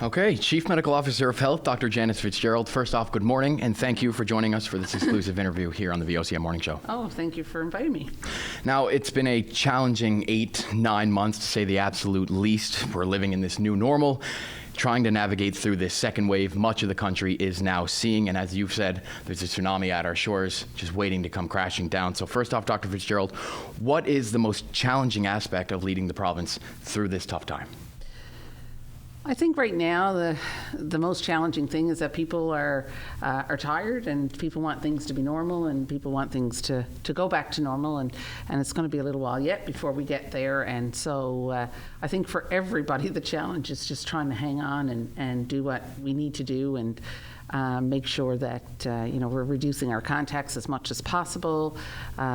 Okay, Chief Medical Officer of Health, Dr. Janice Fitzgerald. First off, good morning, and thank you for joining us for this exclusive interview here on the VOCM Morning Show. Oh, thank you for inviting me. Now, it's been a challenging 8-9 months, to say the absolute least. We're living in this new normal, trying to navigate through this second wave much of the country is now seeing, and as you've said, there's a tsunami at our shores just waiting to come crashing down. So first off, Dr. Fitzgerald, what is the most challenging aspect of leading the province through this tough time? I think right now the most challenging thing is that people are tired, and people want things to be normal, and people want things to go back to normal, and it's going to be a little while yet before we get there. And so I think for everybody the challenge is just trying to hang on and do what we need to do, and make sure that we're reducing our contacts as much as possible,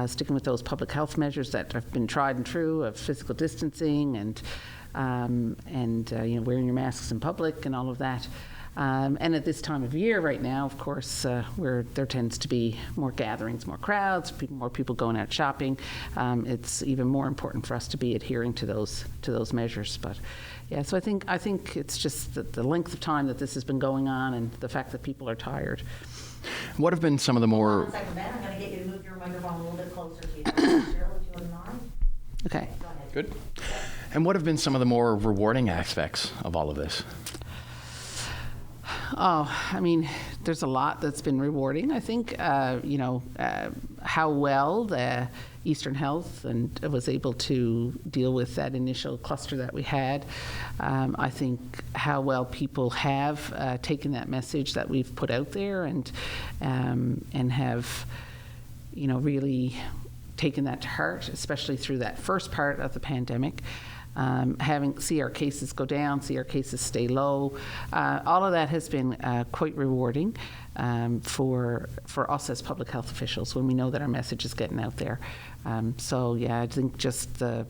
sticking with those public health measures that have been tried and true of physical distancing and wearing your masks in public and all of that. And at this time of year right now, of course, where there tends to be more gatherings, more crowds, more people going out shopping, it's even more important for us to be adhering to those measures. But yeah, so I think it's just the length of time that this has been going on and the fact that people are tired. What have been some of the more... One second, Ben, I'm going to get you to move your microphone a little bit closer to you. Cheryl, if you wouldn't mind. Okay. Go ahead. Good. And what have been some of the more rewarding aspects of all of this? Oh, I mean, there's a lot that's been rewarding. I think, how well the Eastern Health and was able to deal with that initial cluster that we had. I think how well people have taken that message that we've put out there and have, really taken that to heart, especially through that first part of the pandemic. See our cases go down, see our cases stay low. All of that has been quite rewarding for us as public health officials when we know that our message is getting out there. I think just the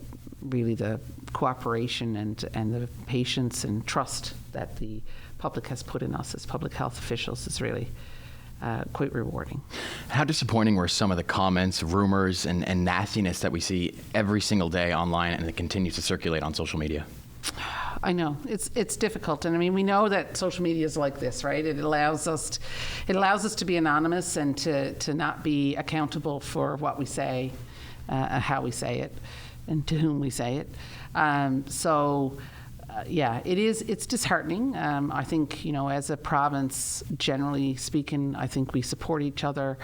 cooperation and the patience and trust that the public has put in us as public health officials is really quite rewarding. How disappointing were some of the comments, rumors, and nastiness that we see every single day online and that continues to circulate on social media? I know it's difficult, and I mean we know that social media is like this, right? It allows us to be anonymous and to not be accountable for what we say, how we say it, and to whom we say it. It's disheartening. I think, as a province, generally speaking, I think we support each other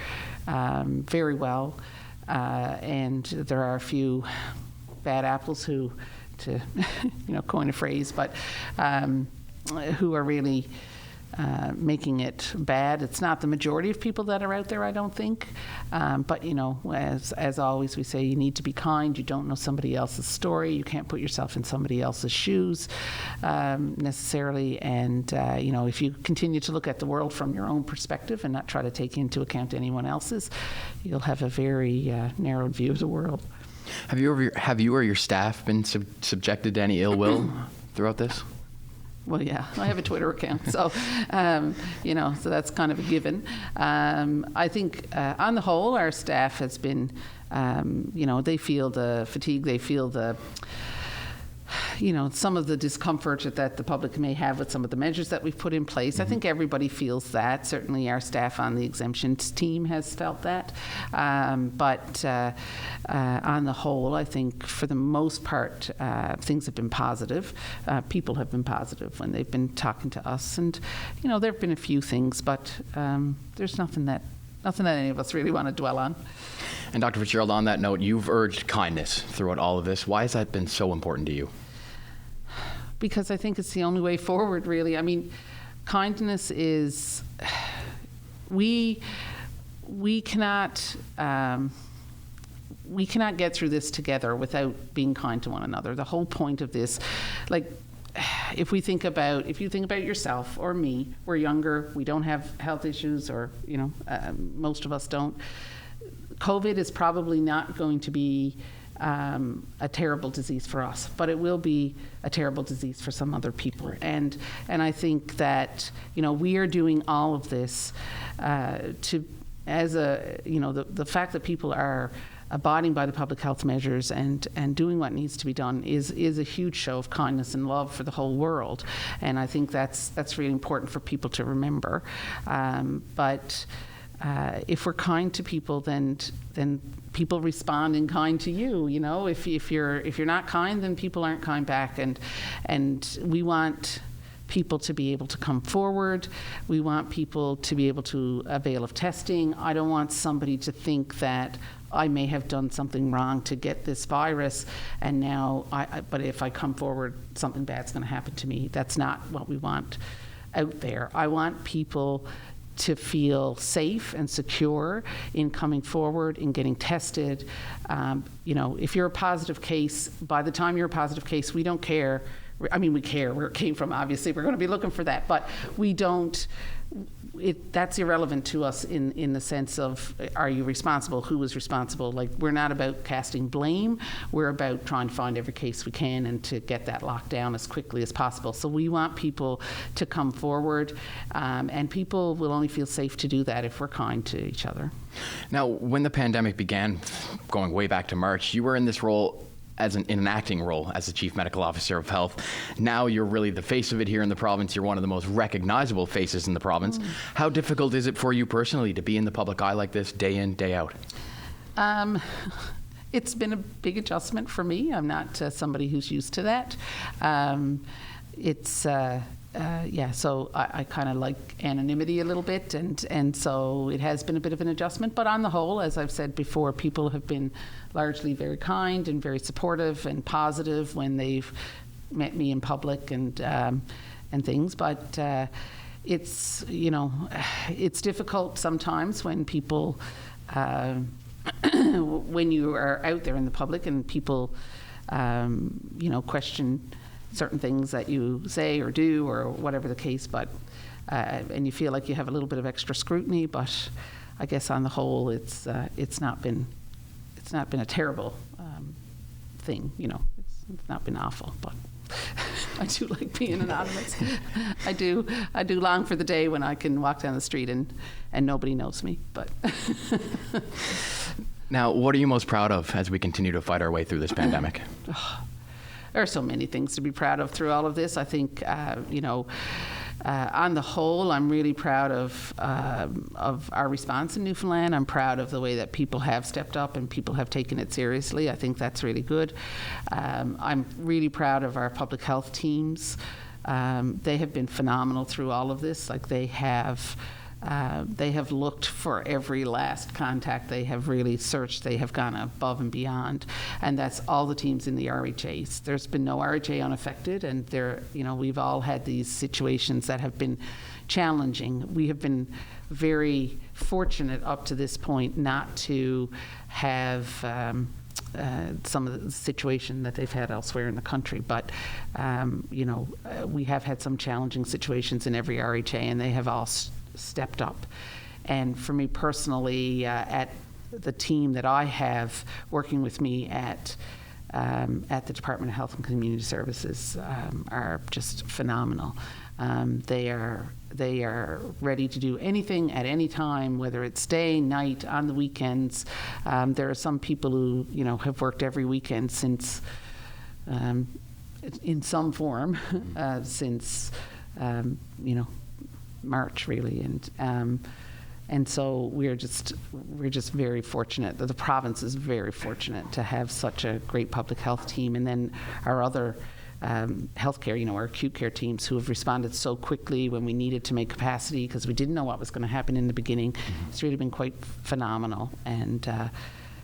very well. And there are a few bad apples who, to coin a phrase, but who are really making it bad. It's not the majority of people that are out there, I don't think. But, as always, we say you need to be kind. You don't know somebody else's story. You can't put yourself in somebody else's shoes necessarily. And, if you continue to look at the world from your own perspective and not try to take into account anyone else's, you'll have a very narrowed view of the world. Have you or your staff been subjected to any ill will throughout this? Well, yeah, I have a Twitter account, so so that's kind of a given. I think on the whole, our staff has been, they feel the fatigue, they feel the, some of the discomfort that the public may have with some of the measures that we've put in place. Mm-hmm. I think everybody feels that. Certainly our staff on the exemptions team has felt that. But on the whole, I think for the most part, things have been positive. People have been positive when they've been talking to us. And, there have been a few things, but there's nothing that any of us really want to dwell on. And Dr. Fitzgerald, on that note, you've urged kindness throughout all of this. Why has that been so important to you? Because I think it's the only way forward, really. I mean, kindness is, we cannot get through this together without being kind to one another. The whole point of this, if you think about yourself or me, we're younger, we don't have health issues, or most of us don't. COVID is probably not going to be a terrible disease for us, but it will be a terrible disease for some other people. Right. And I think that we are doing all of this the fact that people are abiding by the public health measures and doing what needs to be done is a huge show of kindness and love for the whole world. And I think that's really important for people to remember. But if we're kind to people, then people respond in kind to you. You know, if you're not kind, then people aren't kind back. And we want people to be able to come forward. We want people to be able to avail of testing. I don't want somebody to think that I may have done something wrong to get this virus, and now but if I come forward, something bad's going to happen to me. That's not what we want out there. I want people to feel safe and secure in coming forward, in getting tested. You know, if you're a positive case, by the time you're a positive case, we don't care. I mean, we care where it came from, obviously. We're going to be looking for that. But we don't, that's irrelevant to us in the sense of, are you responsible? Who was responsible? Like, we're not about casting blame. We're about trying to find every case we can and to get that locked down as quickly as possible. So we want people to come forward, and people will only feel safe to do that if we're kind to each other. Now, when the pandemic began, going way back to March, you were in this role in an acting role as the Chief Medical Officer of Health. Now you're really the face of it here in the province. You're one of the most recognizable faces in the province. How difficult is it for you personally to be in the public eye like this day in, day out? It's been a big adjustment for me. I'm not somebody who's used to that. So I kind of like anonymity a little bit, and so it has been a bit of an adjustment. But on the whole, as I've said before, people have been largely very kind and very supportive and positive when they've met me in public and things. But it's, you know, it's difficult sometimes when people, when you are out there in the public and people, you know, question certain things that you say or do or whatever the case, but and you feel like you have a little bit of extra scrutiny. But I guess on the whole, it's not been a terrible thing. You know, it's not been awful, but I do like being anonymous. I do long for the day when I can walk down the street and nobody knows me. But now, what are you most proud of as we continue to fight our way through this pandemic? There are so many things to be proud of through all of this. I think, you know, on the whole, I'm really proud of our response in Newfoundland. I'm proud of the way that people have stepped up and people have taken it seriously. I think that's really good. I'm really proud of our public health teams. They have been phenomenal through all of this. Like, they have looked for every last contact. They have really searched. They have gone above and beyond, and that's all the teams in the RHAs. There's been no RHA unaffected, and you know, we've all had these situations that have been challenging. We have been very fortunate up to this point not to have some of the situation that they've had elsewhere in the country. But, you know, we have had some challenging situations in every RHA, and they have all stepped up. And for me personally, at the team that I have working with me at the Department of Health and Community Services are just phenomenal. They are ready to do anything at any time, whether it's day, night, on the weekends. There are some people who, you know, have worked every weekend since, in some form, since, you know, March, really, and so we're just very fortunate. The province is very fortunate to have such a great public health team, and then our other healthcare, you know, our acute care teams who have responded so quickly when we needed to make capacity because we didn't know what was going to happen in the beginning. It's really been quite phenomenal, and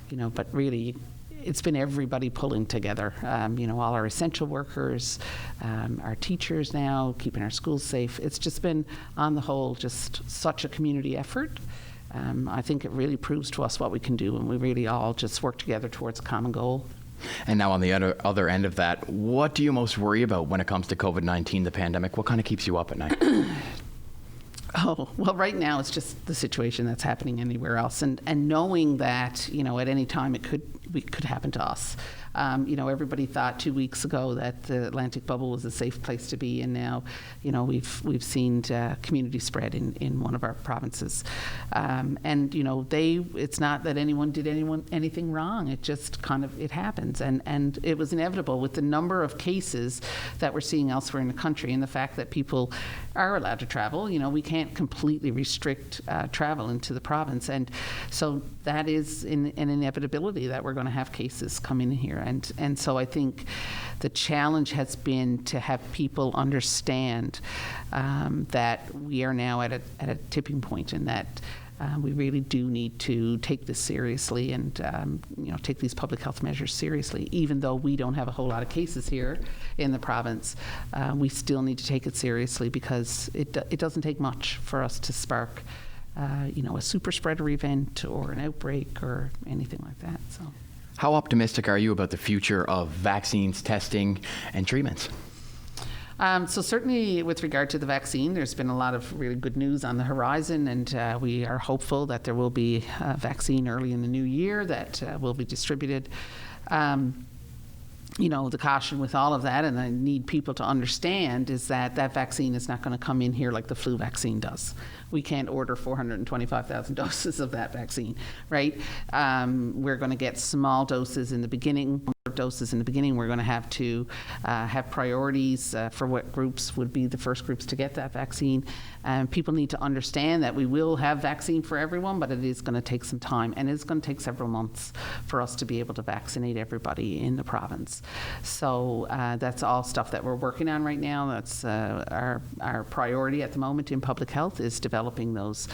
you know, but really, it's been everybody pulling together, you know, all our essential workers, our teachers now, keeping our schools safe. It's just been, on the whole, just such a community effort. I think it really proves to us what we can do when we really all just work together towards a common goal. And now on the other end of that, what do you most worry about when it comes to COVID-19, the pandemic? What kind of keeps you up at night? Oh, well, right now it's just the situation that's happening anywhere else, and knowing that, you know, at any time it could happen to us. Everybody thought 2 weeks ago that the Atlantic bubble was a safe place to be, and now, we've seen community spread in one of our provinces. It's not that anyone did anything wrong. It just it happens, and it was inevitable with the number of cases that we're seeing elsewhere in the country, and the fact that people are allowed to travel. We can't completely restrict travel into the province, and so that is an inevitability that we're going to have cases come in here. And so I think the challenge has been to have people understand that we are now at a tipping point, and that we really do need to take this seriously and take these public health measures seriously. Even though we don't have a whole lot of cases here in the province, we still need to take it seriously, because it doesn't take much for us to spark a super spreader event or an outbreak or anything like that. So, how optimistic are you about the future of vaccines, testing, and treatments? So certainly with regard to the vaccine, there's been a lot of really good news on the horizon, and we are hopeful that there will be a vaccine early in the new year that will be distributed. The caution with all of that, and I need people to understand, is that vaccine is not going to come in here like the flu vaccine does. We can't order 425,000 doses of that vaccine, right? We're going to get small doses in the beginning. We're going to have to have priorities for what groups would be the first groups to get that vaccine. People need to understand that we will have vaccine for everyone, but it is going to take some time, and it's going to take several months for us to be able to vaccinate everybody in the province. So that's all stuff that we're working on right now. That's our priority at the moment in public health, is developing those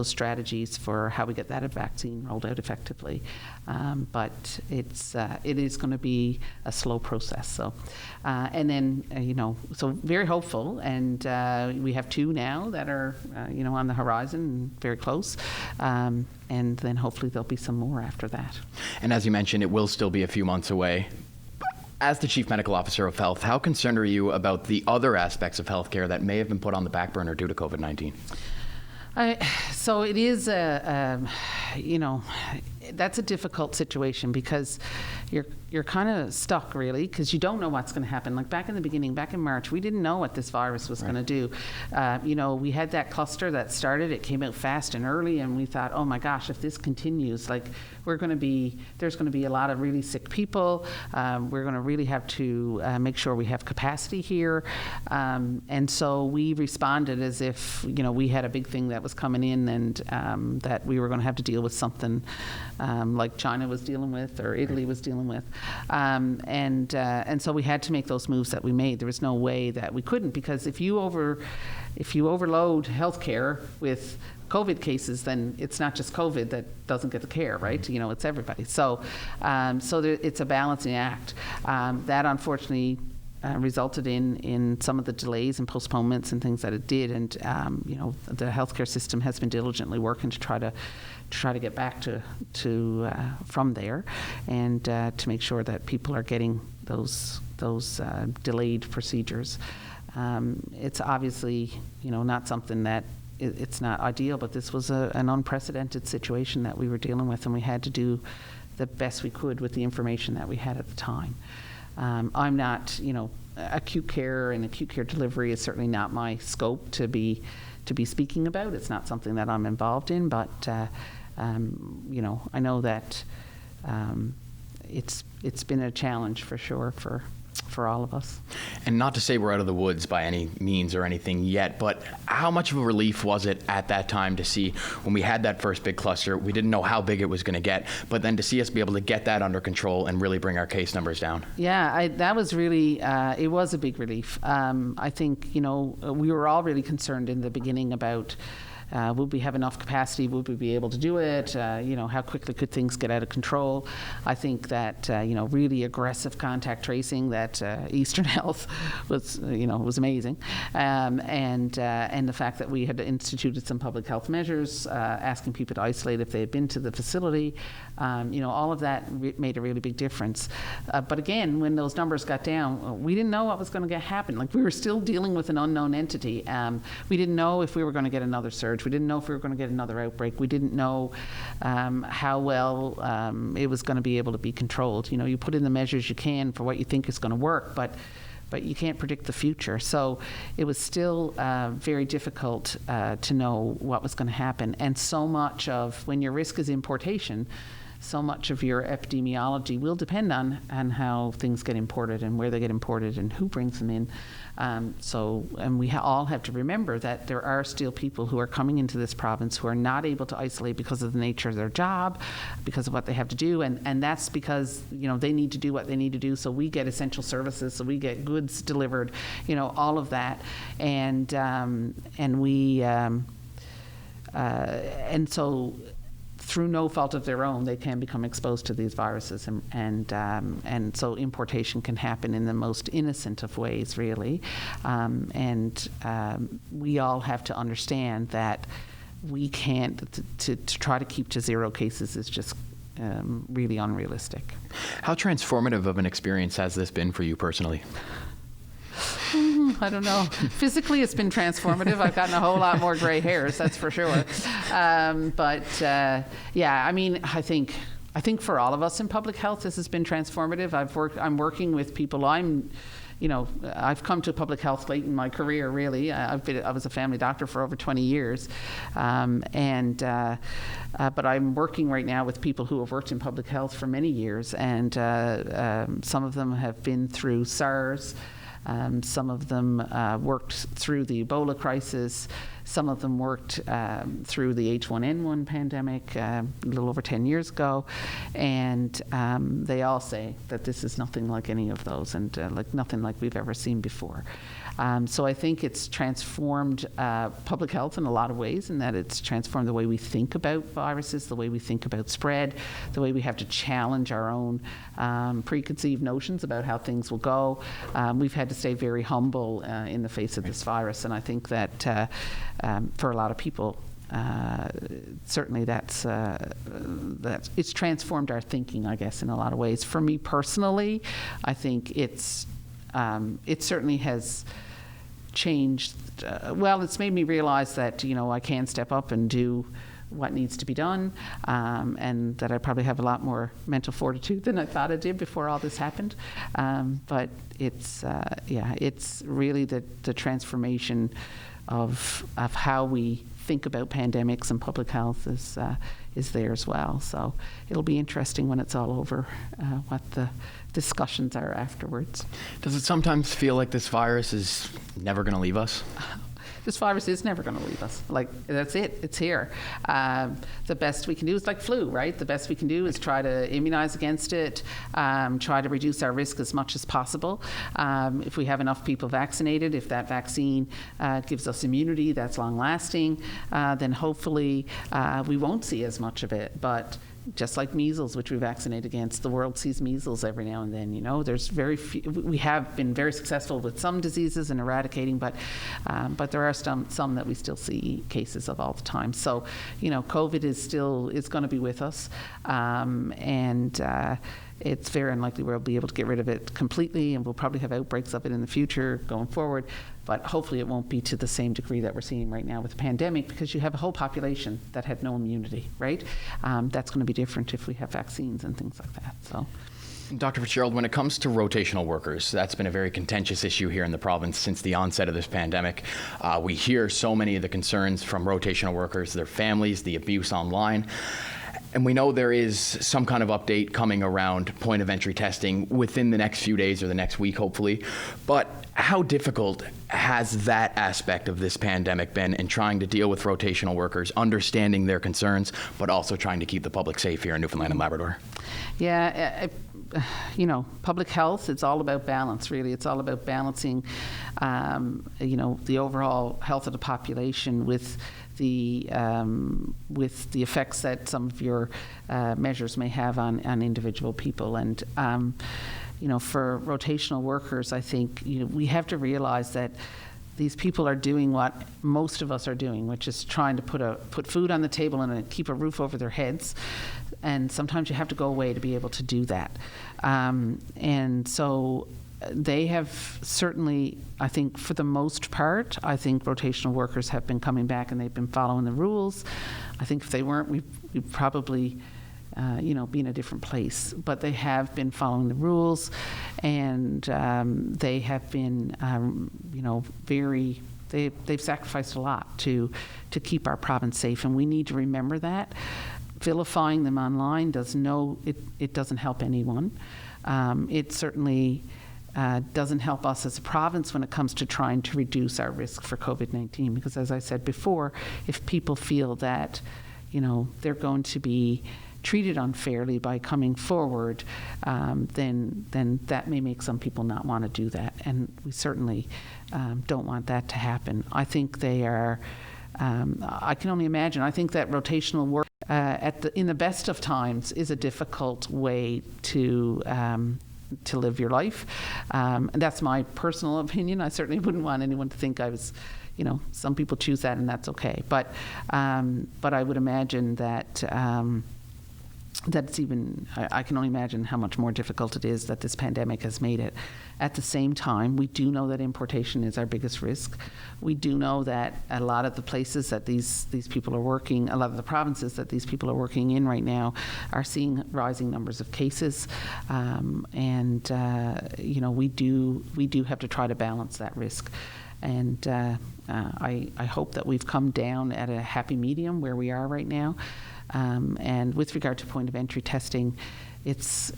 strategies for how we get that vaccine rolled out effectively. But it is going to be a slow process. So, and then so very hopeful, and we have 2 now that are on the horizon and very close, and then hopefully there'll be some more after that. And as you mentioned, it will still be a few months away. As the Chief Medical Officer of Health, how concerned are you about the other aspects of healthcare that may have been put on the back burner due to COVID-19? So it is that's a difficult situation, because you're kind of stuck, really, because you don't know what's going to happen. Like back in the beginning, back in March, we didn't know what this virus was going to do. We had that cluster that started. It came out fast and early, and we thought, oh my gosh, if this continues, like there's going to be a lot of really sick people. We're going to really have to make sure we have capacity here. And so we responded as if we had a big thing that was coming in, and that we were going to have to deal with something like China was dealing with, or Italy was dealing with, and so we had to make those moves that we made. There was no way that we couldn't, because if you overload healthcare with COVID cases, then it's not just COVID that doesn't get the care, right? It's everybody. So it's a balancing act that unfortunately resulted in some of the delays and postponements and things that it did. And the healthcare system has been diligently working to try to get back to from there, and to make sure that people are getting those delayed procedures. It's obviously not something that it's not ideal, but this was an unprecedented situation that we were dealing with, and we had to do the best we could with the information that we had at the time. I'm not, acute care and acute care delivery is certainly not my scope to be speaking about. It's not something that I'm involved in, but I know that it's been a challenge for sure for all of us. And not to say we're out of the woods by any means or anything yet, but how much of a relief was it at that time to see when we had that first big cluster? We didn't know how big it was going to get, but then to see us be able to get that under control and really bring our case numbers down. Yeah, that was really, it was a big relief. I think, we were all really concerned in the beginning about would we have enough capacity? Would we be able to do it? How quickly could things get out of control? I think that really aggressive contact tracing that Eastern Health was amazing, and the fact that we had instituted some public health measures, asking people to isolate if they had been to the facility, all of that made a really big difference. But again, when those numbers got down, we didn't know what was going to happen. Like, we were still dealing with an unknown entity. We didn't know if we were going to get another surge surge. We didn't know if we were going to get another outbreak. We didn't know how well it was going to be able to be controlled. You put in the measures you can for what you think is going to work, but you can't predict the future. So it was still very difficult to know what was going to happen. And so much of, when your risk is importation, so much of your epidemiology will depend on how things get imported and where they get imported and who brings them in. And we all have to remember that there are still people who are coming into this province who are not able to isolate because of the nature of their job, because of what they have to do, and that's because they need to do what they need to do. So we get essential services, so we get goods delivered, all of that, and so through no fault of their own, they can become exposed to these viruses, and so importation can happen in the most innocent of ways, really. We all have to understand that we can't, to try to keep to 0 cases is just really unrealistic. How transformative of an experience has this been for you personally? I don't know. Physically, it's been transformative. I've gotten a whole lot more gray hairs, that's for sure. Yeah, I mean, I think for all of us in public health, this has been transformative. I'm working with people. I've come to public health late in my career, really. I was a family doctor for over 20 years. But I'm working right now with people who have worked in public health for many years. And some of them have been through SARS. Some of them worked through the Ebola crisis. Some of them worked through the H1N1 pandemic a little over 10 years ago. And they all say that this is nothing like any of those, and nothing like we've ever seen before. So I think it's transformed public health in a lot of ways, in that it's transformed the way we think about viruses, the way we think about spread, the way we have to challenge our own preconceived notions about how things will go. We've had to stay very humble in the face of this virus, and I think that for a lot of people, certainly that's it's transformed our thinking, I guess, in a lot of ways. For me personally, I think it certainly has changed. It's made me realize that I can step up and do what needs to be done, and that I probably have a lot more mental fortitude than I thought I did before all this happened. But it's really the transformation of how we think about pandemics and public health is there as well. So it'll be interesting when it's all over what the discussions are afterwards. Does it sometimes feel like this virus is never going to leave us? This virus is never going to leave us. That's it. It's here. The best we can do is like flu, right? The best we can do is try to immunize against it, try to reduce our risk as much as possible. If we have enough people vaccinated, if that vaccine gives us immunity that's long-lasting, then hopefully we won't see as much of it. But just like measles, which we vaccinate against, the world sees measles every now and then. There's very few. We have been very successful with some diseases in eradicating, but there are some that we still see cases of all the time. So, COVID is going to be with us, and it's very unlikely we'll be able to get rid of it completely, and we'll probably have outbreaks of it in the future going forward. But hopefully it won't be to the same degree that we're seeing right now with the pandemic, because you have a whole population that had no immunity, right? That's going to be different if we have vaccines and things like that. So, Dr. Fitzgerald, when it comes to rotational workers, that's been a very contentious issue here in the province since the onset of this pandemic. We hear so many of the concerns from rotational workers, their families, the abuse online. And we know there is some kind of update coming around point of entry testing within the next few days or the next week, hopefully. But how difficult has that aspect of this pandemic been in trying to deal with rotational workers, understanding their concerns, but also trying to keep the public safe here in Newfoundland and Labrador? Yeah, public health, it's all about balance, really. It's all about balancing, the overall health of the population with the effects that some of your measures may have on individual people. And for rotational workers, I think we have to realize that these people are doing what most of us are doing, which is trying to put food on the table and keep a roof over their heads. And sometimes you have to go away to be able to do that. And so they have certainly, I think for the most part, I think rotational workers have been coming back and they've been following the rules. I think if they weren't, we'd probably be in a different place. But they have been following the rules, and they have been, they've sacrificed a lot to keep our province safe, and we need to remember that. Vilifying them online it doesn't help anyone. It certainly doesn't help us as a province when it comes to trying to reduce our risk for COVID-19, because as I said before, if people feel that they're going to be treated unfairly by coming forward, then that may make some people not want to do that, and we certainly don't want that to happen. I think they are. I can only imagine. I think that rotational work in the best of times is a difficult way to live your life. And that's my personal opinion. I certainly wouldn't want anyone to think I was, some people choose that and that's okay. But I would imagine that that's even, I can only imagine how much more difficult it is that this pandemic has made it. At the same time, we do know that importation is our biggest risk. We do know that a lot of the places that these people are working, a lot of the provinces that these people are working in right now are seeing rising numbers of cases. We do have to try to balance that risk. And I hope that we've come down at a happy medium where we are right now. And with regard to point of entry testing, it's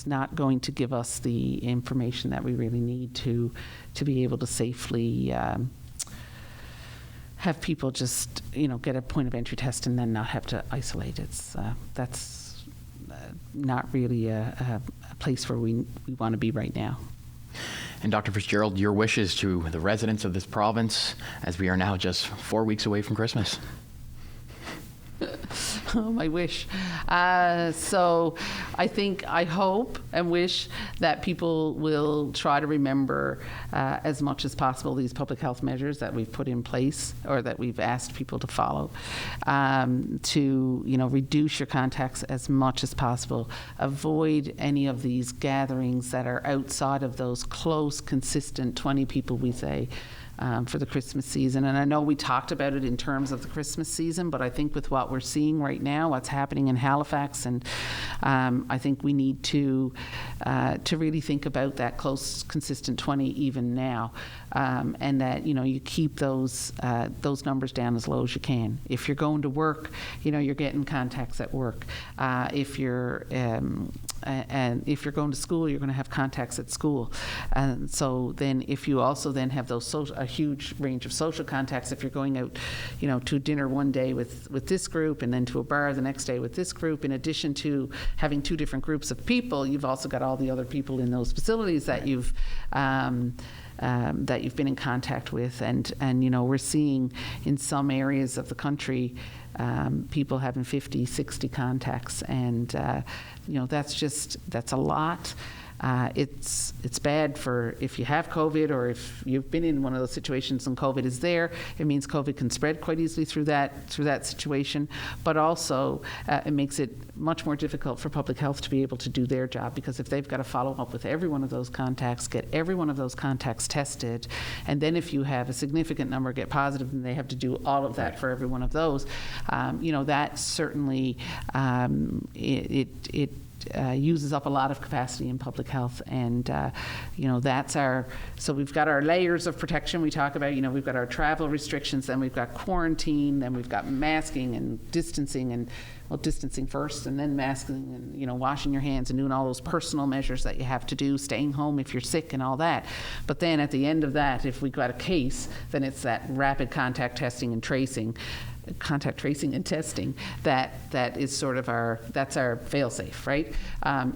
not going to give us the information that we really need to be able to safely have people just get a point of entry test and then not have to isolate. That's not really a place where we want to be right now. And Dr. Fitzgerald, your wishes to the residents of this province as we are now just 4 weeks away from Christmas. Oh, my wish. So I hope and wish that people will try to remember as much as possible these public health measures that we've put in place or that we've asked people to follow, to reduce your contacts as much as possible. Avoid any of these gatherings that are outside of those close, consistent 20 people, we say, for the Christmas season. And I know we talked about it in terms of the Christmas season, but I think with what we're seeing right now, what's happening in Halifax, and I think we need to really think about that close, consistent 20 even now, and that you keep those numbers down as low as you can. If you're going to work, you're getting contacts at work. If you're going to school, you're going to have contacts at school. And so then if you also then have those a huge range of social contacts, if you're going out, to dinner one day with this group and then to a bar the next day with this group, in addition to having two different groups of people, you've also got all the other people in those facilities that you've been in contact with. And we're seeing in some areas of the country people having 50, 60 contacts, and that's a lot. It's bad for if you have COVID or if you've been in one of those situations and COVID is there. It means COVID can spread quite easily through that situation. But also it makes it much more difficult for public health to be able to do their job, because if they've got to follow up with every one of those contacts, get every one of those contacts tested, and then if you have a significant number get positive, then they have to do all of that for every one of those. That certainly it uses up a lot of capacity in public health, and so we've got our layers of protection we talk about. We've got our travel restrictions, then we've got quarantine, then we've got masking and distancing, and distancing first and then masking and washing your hands and doing all those personal measures that you have to do, staying home if you're sick and all that. But then at the end of that, if we got a case, then it's that rapid contact testing and tracing and testing that is sort of that's our fail-safe, right?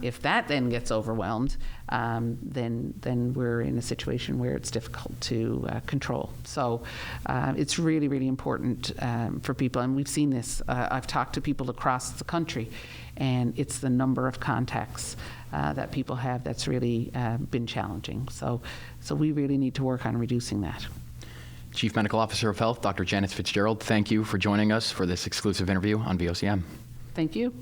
If that then gets overwhelmed, then we're in a situation where it's difficult to control. So it's really, really important for people, and we've seen this. I've talked to people across the country, and it's the number of contacts that people have that's really been challenging. So we really need to work on reducing that. Chief Medical Officer of Health, Dr. Janice Fitzgerald, thank you for joining us for this exclusive interview on VOCM. Thank you.